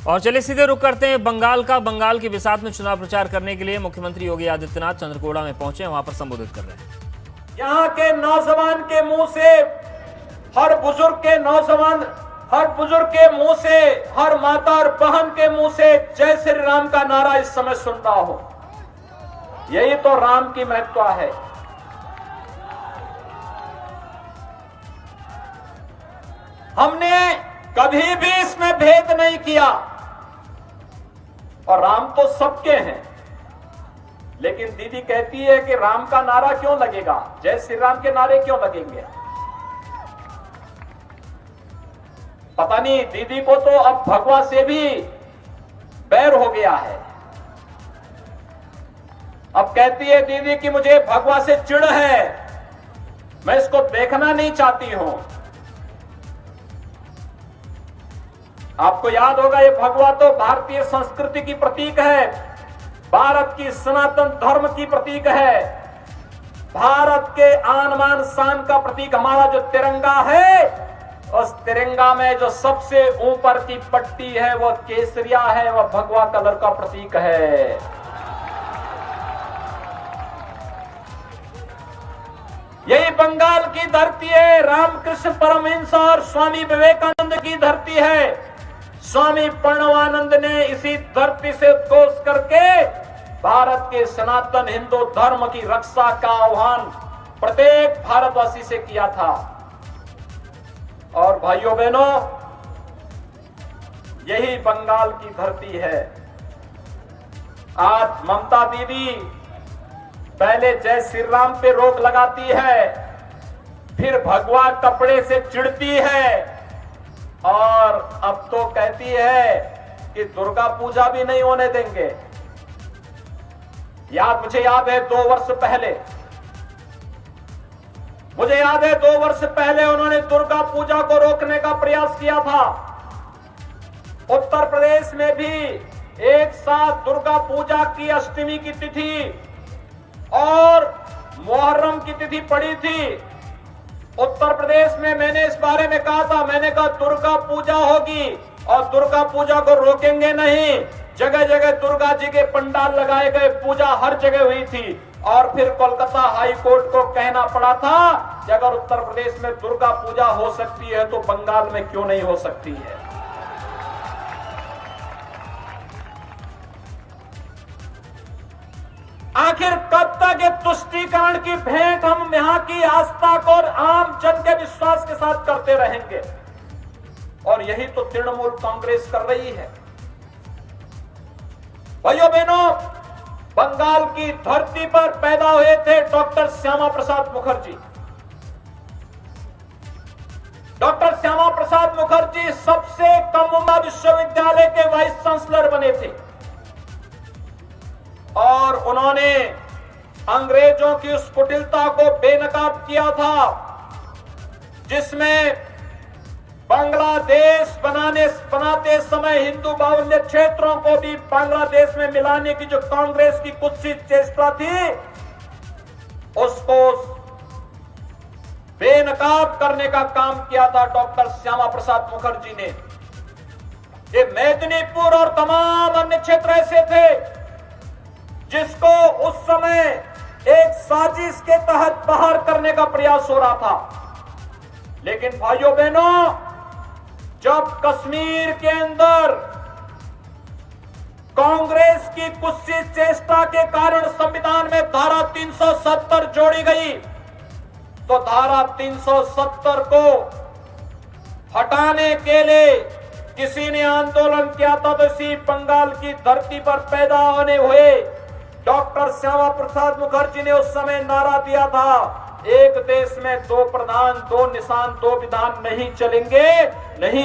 और चलिए सीधे रुक करते हैं बंगाल का। बंगाल की बिसात में चुनाव प्रचार करने के लिए मुख्यमंत्री योगी आदित्यनाथ चंद्रकोड़ा में पहुंचे, वहां पर संबोधित कर रहे हैं। यहाँ के नौजवान के मुंह से, हर बुजुर्ग के मुंह से, हर माता और बहन के मुंह से जय श्री राम का नारा इस समय सुनता हो। यही तो राम की महत्ता है। हमने कभी भी इसमें भेद नहीं किया और राम तो सबके हैं, लेकिन दीदी कहती है कि राम का नारा क्यों लगेगा, जय श्री राम के नारे क्यों लगेंगे। पता नहीं दीदी को तो अब भगवा से भी बैर हो गया है। अब कहती है दीदी कि मुझे भगवा से चिढ़ है, मैं इसको देखना नहीं चाहती हूं। आपको याद होगा ये भगवा तो भारतीय संस्कृति की प्रतीक है, भारत की सनातन धर्म की प्रतीक है, भारत के आन बान शान का प्रतीक। हमारा जो तिरंगा है, उस तिरंगा में जो सबसे ऊपर की पट्टी है वो केसरिया है, वह भगवा कलर का प्रतीक है। यही बंगाल की धरती है, रामकृष्ण परमहंस और स्वामी विवेकानंद की धरती है। स्वामी प्रणवानंद ने इसी धरती से उद्घोष करके भारत के सनातन हिंदू धर्म की रक्षा का आह्वान प्रत्येक भारतवासी से किया था। और भाइयों बहनों, यही बंगाल की धरती है। आज ममता दीदी पहले जय श्री राम पे रोक लगाती है, फिर भगवा कपड़े से चिढ़ती है, और अब तो कहती है कि दुर्गा पूजा भी नहीं होने देंगे। मुझे याद है 2 वर्ष पहले उन्होंने दुर्गा पूजा को रोकने का प्रयास किया था। उत्तर प्रदेश में भी एक साथ दुर्गा पूजा की अष्टमी की तिथि और मुहर्रम की तिथि पड़ी थी। उत्तर प्रदेश में मैंने इस बारे में कहा था, मैंने कहा दुर्गा पूजा होगी और दुर्गा पूजा को रोकेंगे नहीं। जगह जगह दुर्गा जी के पंडाल लगाए गए, पूजा हर जगह हुई थी। और फिर कोलकाता हाई कोर्ट को कहना पड़ा था कि अगर उत्तर प्रदेश में दुर्गा पूजा हो सकती है तो बंगाल में क्यों नहीं हो सकती है। आखिर कब तक ये तुष्टीकरण की भेंट हम यहां की आस्था को और आम जन के विश्वास के साथ करते रहेंगे। और यही तो तृणमूल कांग्रेस कर रही है। भाइयों बहनों, बंगाल की धरती पर पैदा हुए थे डॉक्टर श्यामा प्रसाद मुखर्जी। डॉक्टर श्यामा प्रसाद मुखर्जी सबसे कम उम्र विश्वविद्यालय के वाइस चांसलर बने थे और उन्होंने अंग्रेजों की उस कुटिलता को बेनकाब किया था जिसमें बांग्लादेश बनाते समय हिंदू बाहुल्य क्षेत्रों को भी बांग्लादेश में मिलाने की जो कांग्रेस की कुत्सित चेष्टा थी, उसको बेनकाब करने का काम किया था डॉक्टर श्यामा प्रसाद मुखर्जी ने। ये मेदिनीपुर और तमाम अन्य क्षेत्र ऐसे थे जिसको उस समय एक साजिश के तहत बाहर करने का प्रयास हो रहा था। लेकिन भाइयों बहनों, जब कश्मीर के अंदर कांग्रेस की कुत्सित चेष्टा के कारण संविधान में धारा 370 जोड़ी गई, तो धारा 370 को हटाने के लिए किसी ने आंदोलन किया था। तो इसी बंगाल की धरती पर पैदा होने हुए डॉक्टर श्यामा प्रसाद मुखर्जी ने उस समय नारा दिया था, एक देश में 2 प्रधान 2 निशान 2 विधान नहीं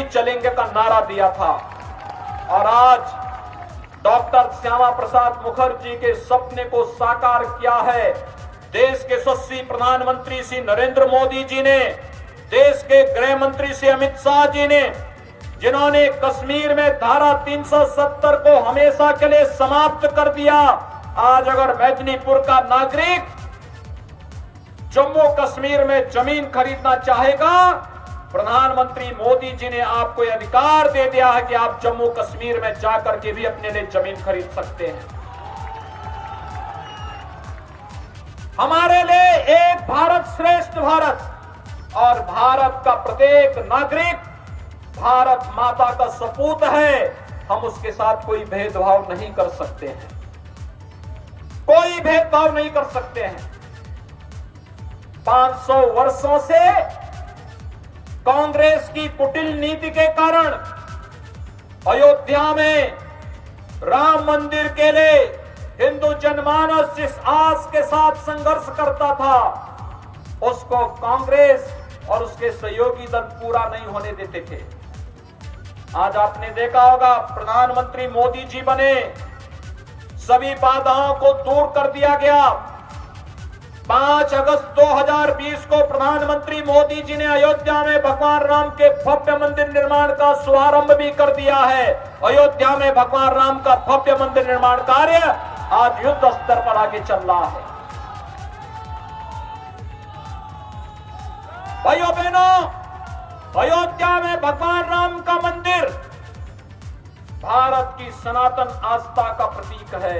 चलेंगे का नारा दिया था। और आज डॉक्टर श्यामा प्रसाद मुखर्जी के सपने को साकार किया है देश के यशस्वी प्रधानमंत्री श्री नरेंद्र मोदी जी ने, देश के गृह मंत्री श्री अमित शाह जी ने, जिन्होंने कश्मीर में धारा 370 को हमेशा के लिए समाप्त कर दिया। आज अगर मेदिनीपुर का नागरिक जम्मू कश्मीर में जमीन खरीदना चाहेगा प्रधानमंत्री मोदी जी ने आपको यह अधिकार दे दिया है कि आप जम्मू कश्मीर में जाकर के भी अपने लिए जमीन खरीद सकते हैं। हमारे लिए एक भारत श्रेष्ठ भारत और भारत का प्रत्येक नागरिक भारत माता का सपूत है। हम उसके साथ कोई भेदभाव नहीं कर सकते हैं, कोई भेदभाव नहीं कर सकते हैं। 500 वर्षों से कांग्रेस की कुटिल नीति के कारण अयोध्या में राम मंदिर के लिए हिंदू जनमानस जिस आस के साथ संघर्ष करता था, उसको कांग्रेस और उसके सहयोगी दल पूरा नहीं होने देते थे। आज आपने देखा होगा, प्रधानमंत्री मोदी जी बने, सभी बाधाओं को दूर कर दिया गया। 5 अगस्त 2020 को प्रधानमंत्री मोदी जी ने अयोध्या में भगवान राम के भव्य मंदिर निर्माण का शुभारंभ भी कर दिया है। अयोध्या में भगवान राम का भव्य मंदिर निर्माण कार्य आज युद्ध स्तर पर आगे चल रहा है। भाइयों बहनों, अयोध्या में भगवान राम का मंदिर भारत की सनातन आस्था का प्रतीक है।